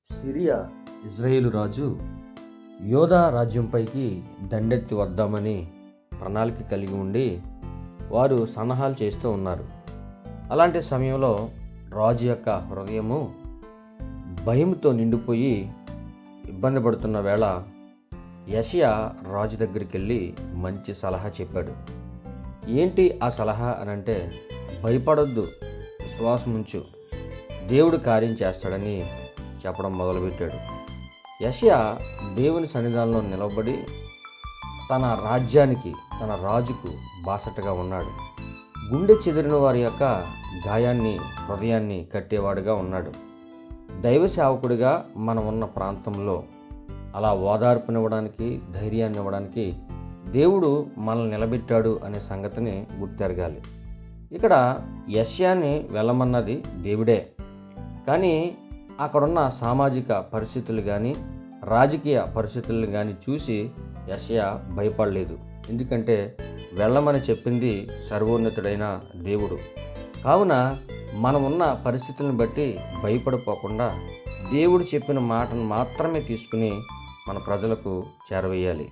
Syria Israel రాజు యోధా రాజ్యంపైకి దండెత్తి వద్దామని ప్రణాళిక కలిగి ఉండి వారు సన్నాహాలు చేస్తూ ఉన్నారు. అలాంటి సమయంలో రాజు యొక్క హృదయము భయంతో నిండిపోయి ఇబ్బంది పడుతున్న వేళ యెషయా రాజు దగ్గరికి వెళ్ళి మంచి సలహా చెప్పాడు. ఏంటి ఆ సలహా అనంటే, భయపడొద్దు, విశ్వాసం ఉంచు, దేవుడు కార్యం చేస్తాడని చెప్పడం మొదలుపెట్టాడు. యెషయా దేవుని సన్నిధానంలో నిలబడి తన రాజ్యానికి, తన రాజుకు బాసటగా ఉన్నాడు. గుండె చెదిరిన వారి యొక్క గాయాన్ని, హృదయాన్ని కట్టేవాడుగా ఉన్నాడు. దైవ సేవకుడిగా మనం ఉన్న ప్రాంతంలో అలా ఓదార్పునివ్వడానికి, ధైర్యాన్ని ఇవ్వడానికి దేవుడు మనల్ని నిలబెట్టాడు అనే సంగతిని గుర్తెరగాలి. ఇక్కడ యెషయాని వెళ్ళమన్నది దేవుడే, కానీ అక్కడున్న సామాజిక పరిస్థితులు కానీ, రాజకీయ పరిస్థితులను కానీ చూసి యెషయా భయపడలేదు. ఎందుకంటే వెళ్ళమని చెప్పింది సర్వోన్నతుడైన దేవుడు. కావున మనం ఉన్న పరిస్థితులను బట్టి భయపడిపోకుండా దేవుడు చెప్పిన మాటను మాత్రమే తీసుకుని మన ప్రజలకు చేరవేయాలి.